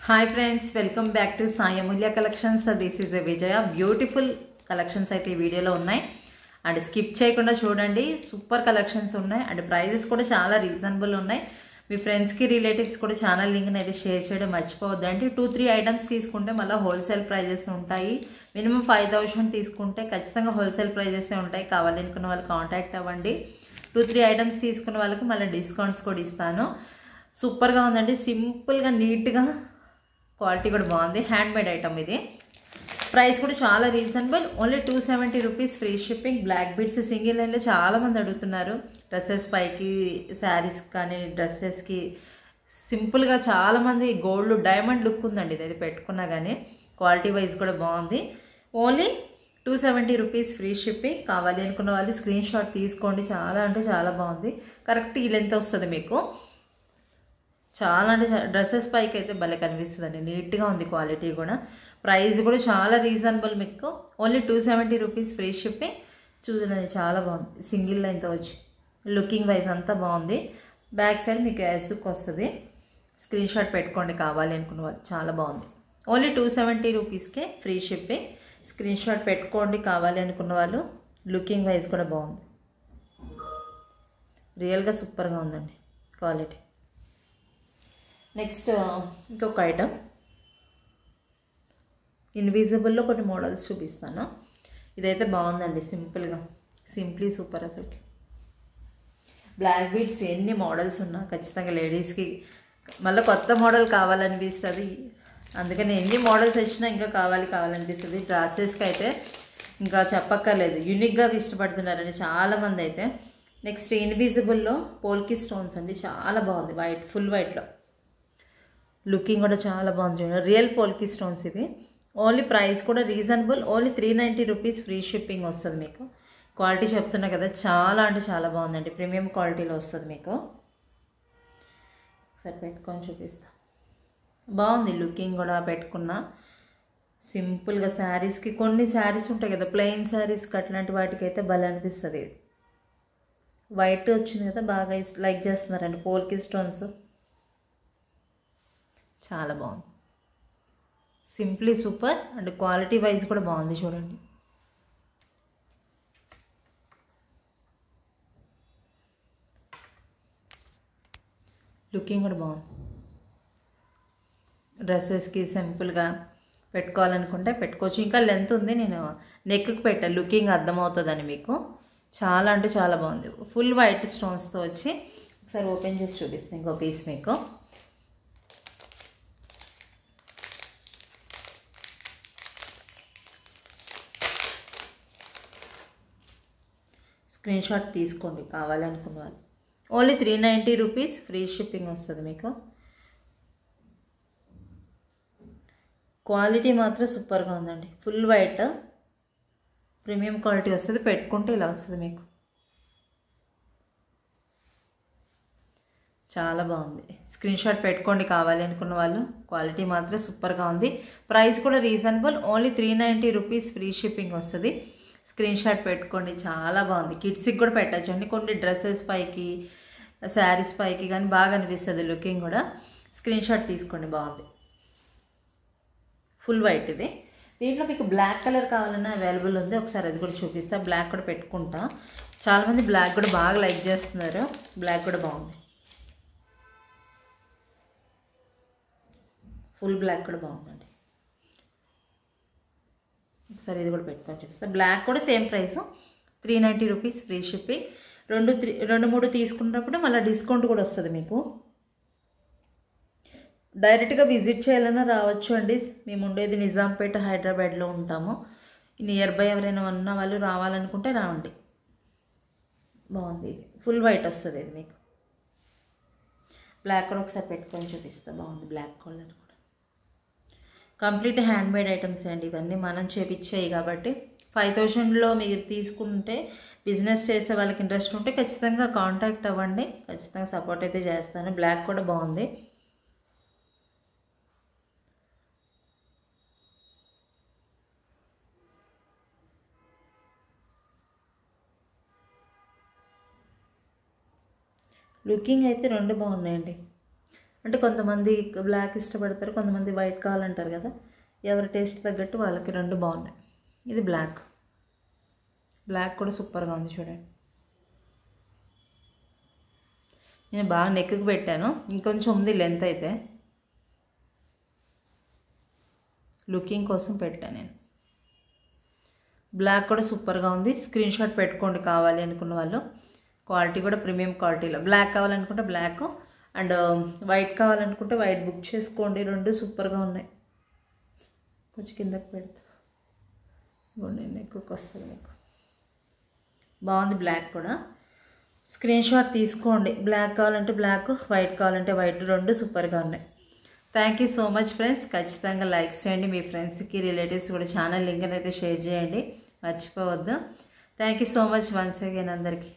Hi friends, welcome back to Sai Amulya collections. This is a Vijaya. Beautiful collections అయితే ఈ వీడియోలో ఉన్నాయి and skip చేయకుండా చూడండి. సూపర్ కలెక్షన్స్ ఉన్నాయి అండ్ ప్రైజెస్ కూడా చాలా రీజనబుల్ ఉన్నాయి. మీ ఫ్రెండ్స్కి రిలేటివ్స్ కూడా ఛానల్ లింక్ని అయితే షేర్ చేయడం మర్చిపోవద్దండి. 2-3 ఐటమ్స్ తీసుకుంటే మళ్ళీ హోల్సేల్ ప్రైజెస్ ఉంటాయి. మినిమం 5,000 తీసుకుంటే ఖచ్చితంగా హోల్సేల్ ప్రైజెస్ ఉంటాయి. కావాలనుకున్న వాళ్ళు కాంటాక్ట్ అవ్వండి. 2-3 ఐటమ్స్ తీసుకున్న వాళ్ళకి మళ్ళీ డిస్కౌంట్స్ కూడా ఇస్తాను. సూపర్గా ఉందండి. సింపుల్గా నీట్గా క్వాలిటీ కూడా బాగుంది. హ్యాండ్ మేడ్ ఐటమ్ ఇది. ప్రైస్ కూడా చాలా reasonable. Only 270 rupees free shipping. Black beads single లైన్లో చాలామంది అడుగుతున్నారు. డ్రెస్సెస్ పైకి, శారీస్ కానీ డ్రెస్సెస్కి సింపుల్గా చాలామంది గోల్డ్ డైమండ్ లుక్ ఉందండి. ఇది పెట్టుకున్నా కానీ క్వాలిటీ వైజ్ కూడా బాగుంది. Only 270 rupees free shipping. కావాలి అనుకున్న వాళ్ళు స్క్రీన్ షాట్ తీసుకోండి. చాలా అంటే చాలా బాగుంది. కరెక్ట్ ఈ లెంత్ వస్తుంది మీకు. చాలా అంటే డ్రెస్సెస్ పైకి అయితే భలే కనిపిస్తుందండి. నీట్గా ఉంది క్వాలిటీ కూడా. ప్రైస్ కూడా చాలా రీజనబుల్. మీకు ఓన్లీ 270 రూపీస్ ఫ్రీ షిప్పింగ్. చూడండి చాలా బాగుంది. సింగిల్ లైన్తో వచ్చి లుకింగ్ వైజ్ అంతా బాగుంది. బ్యాక్ సైడ్ మీకు ఎస్సుకు వస్తుంది. స్క్రీన్ షాట్ పెట్టుకోండి కావాలి అనుకున్న వాళ్ళు. చాలా బాగుంది. ఓన్లీ 270 రూపీస్కే ఫ్రీ షిప్పింగ్. స్క్రీన్ షాట్ పెట్టుకోండి కావాలి అనుకున్న వాళ్ళు. లుకింగ్ వైజ్ కూడా బాగుంది. రియల్గా సూపర్గా ఉందండి క్వాలిటీ. నెక్స్ట్ ఇంకొక ఐటమ్ ఇన్విజిబుల్లో కొన్ని మోడల్స్ చూపిస్తాను. ఇదైతే బాగుందండి. Simply super. అసలుకి బ్లాక్ బీడ్స్ ఎన్ని మోడల్స్ ఉన్నా ఖచ్చితంగా లేడీస్కి మళ్ళీ కొత్త మోడల్ కావాలనిపిస్తుంది. అందుకని ఎన్ని మోడల్స్ వచ్చినా ఇంకా కావాలనిపిస్తుంది. డ్రెస్సెస్కి అయితే ఇంకా చెప్పక్కర్లేదు. యూనిక్గా ఇష్టపడుతున్నారండి చాలామంది అయితే. నెక్స్ట్ ఇన్విజిబుల్లో పోల్కి స్టోన్స్ అండి. చాలా బాగుంది. వైట్, ఫుల్ వైట్లో లుకింగ్ కూడా చాలా బాగుంది. రియల్ పోల్కి స్టోన్స్ ఇవి. ఓన్లీ ప్రైస్ కూడా reasonable. Only 390 rupees free shipping వస్తుంది మీకు. క్వాలిటీ చెప్తున్నా కదా, చాలా అంటే చాలా బాగుందండి. ప్రీమియం క్వాలిటీలో వస్తుంది మీకు. ఒకసారి పెట్టుకొని చూపిస్తా. బాగుంది లుకింగ్ కూడా. పెట్టుకున్న సింపుల్గా శారీస్కి, కొన్ని శారీస్ ఉంటాయి కదా ప్లెయిన్ శారీస్కి, అట్లాంటి వాటికి అయితే భలే అనిపిస్తుంది. వైట్ వచ్చింది కదా, బాగా లైక్ చేస్తున్నారండి పోల్కి స్టోన్స్. చాలా బాగుంది. Simply super and quality wise కూడా బాగుంది. చూడండి లుకింగ్ కూడా బాగుంది. డ్రెస్సెస్కి సింపుల్గా పెట్టుకోవాలనుకుంటే పెట్టుకోవచ్చు. ఇంకా లెంత్ ఉంది. నేను నెక్కి పెట్టాను లుకింగ్ అర్థమవుతుందని మీకు. చాలా అంటే చాలా బాగుంది. ఫుల్ వైట్ స్టోన్స్తో వచ్చి ఒకసారి ఓపెన్ చేసి చూపిస్తాను ఇంకో పీస్ మీకు. స్క్రీన్ షాట్ తీసుకోండి కావాలనుకున్న వాళ్ళు. ఓన్లీ 390 రూపీస్ ఫ్రీ షిప్పింగ్ వస్తుంది మీకు. క్వాలిటీ మాత్రం సూపర్గా ఉందండి. ఫుల్ వైట్ ప్రీమియం క్వాలిటీ వస్తుంది. పెట్టుకుంటే ఇలా వస్తుంది మీకు. చాలా బాగుంది. స్క్రీన్ షాట్ పెట్టుకోండి కావాలి అనుకున్న వాళ్ళు. క్వాలిటీ మాత్రం సూపర్గా ఉంది. ప్రైస్ కూడా reasonable. Only 390 rupees free shipping వస్తుంది. స్క్రీన్ షాట్ పెట్టుకోండి. చాలా బాగుంది. కిడ్స్కి కూడా పెట్టచ్చండి. కొన్ని డ్రెస్సెస్ పైకి, శారీస్ పైకి కానీ బాగా అనిపిస్తుంది లుకింగ్ కూడా. స్క్రీన్ షాట్ తీసుకోండి. బాగుంది. ఫుల్ వైట్ ఇది. దీంట్లో మీకు బ్లాక్ కలర్ కావాలన్నా అవైలబుల్ ఉంది. ఒకసారి అది కూడా చూపిస్తా. బ్లాక్ కూడా పెట్టుకుంటా. చాలామంది బ్లాక్ కూడా బాగా లైక్ చేస్తున్నారు. బ్లాక్ కూడా బాగుంది. ఫుల్ బ్లాక్ కూడా బాగుందండి. ఒకసారి ఇది కూడా పెట్టుకొని చూపిస్తాను. బ్లాక్ కూడా same price 390 rupees free shipping. 2-3 తీసుకున్నప్పుడు మళ్ళీ డిస్కౌంట్ కూడా వస్తుంది మీకు. డైరెక్ట్గా విజిట్ చేయాలన్నా రావచ్చు అండి. మేము ఉండేది నిజాంపేట, హైదరాబాద్లో ఉంటాము. నియర్ బై ఎవరైనా ఉన్న వాళ్ళు రావాలనుకుంటే రావండి. బాగుంది. ఇది ఫుల్ వైట్ వస్తుంది. ఇది మీకు బ్లాక్ కూడా ఒకసారి పెట్టుకొని చూపిస్తాను. బాగుంది బ్లాక్ కలర్ కూడా. కంప్లీట్ హ్యాండ్ మేడ్ ఐటమ్స్ అండి ఇవన్నీ. మనం చేపించాయి కాబట్టి 5,000లో మీరు తీసుకుంటే బిజినెస్ చేసే వాళ్ళకి ఇంట్రెస్ట్ ఉంటే ఖచ్చితంగా కాంటాక్ట్ అవ్వండి. ఖచ్చితంగా సపోర్ట్ అయితే చేస్తాను. బ్లాక్ కూడా బాగుంది. లుకింగ్ అయితే రెండు బాగున్నాయండి. అంటే కొంతమంది బ్లాక్ ఇష్టపడతారు, కొంతమంది వైట్ కావాలంటారు కదా. ఎవరి టేస్ట్ తగ్గట్టు వాళ్ళకి రెండు బాగున్నాయి. ఇది బ్లాక్ కూడా సూపర్గా ఉంది చూడండి. నేను బాగా నెక్కి పెట్టాను, ఇంకొంచెం ఉంది లెంత్ అయితే, లుకింగ్ కోసం పెట్టాను నేను. బ్లాక్ కూడా సూపర్గా ఉంది. స్క్రీన్ షాట్ పెట్టుకోండి కావాలి అనుకున్న వాళ్ళు. క్వాలిటీ కూడా ప్రీమియం క్వాలిటీలో. బ్లాక్ కావాలనుకుంటే బ్లాక్ అండ్ వైట్ కావాలనుకుంటే వైట్ బుక్ చేసుకోండి. రెండు సూపర్గా ఉన్నాయి. కొంచెం కిందకి పెడతా, నేను ఎక్కువకి వస్తుంది మీకు. బాగుంది బ్లాక్ కూడా. స్క్రీన్ షాట్ తీసుకోండి. బ్లాక్ కావాలంటే బ్లాక్, వైట్ కావాలంటే వైట్, రెండు సూపర్గా ఉన్నాయి. Thank you so much friends. ఖచ్చితంగా లైక్ చేయండి, మీ ఫ్రెండ్స్కి రిలేటివ్స్ కూడా ఛానల్ లింక్ అయితే షేర్ చేయండి, మర్చిపోవద్దు. Thank you so much once again అందరికీ.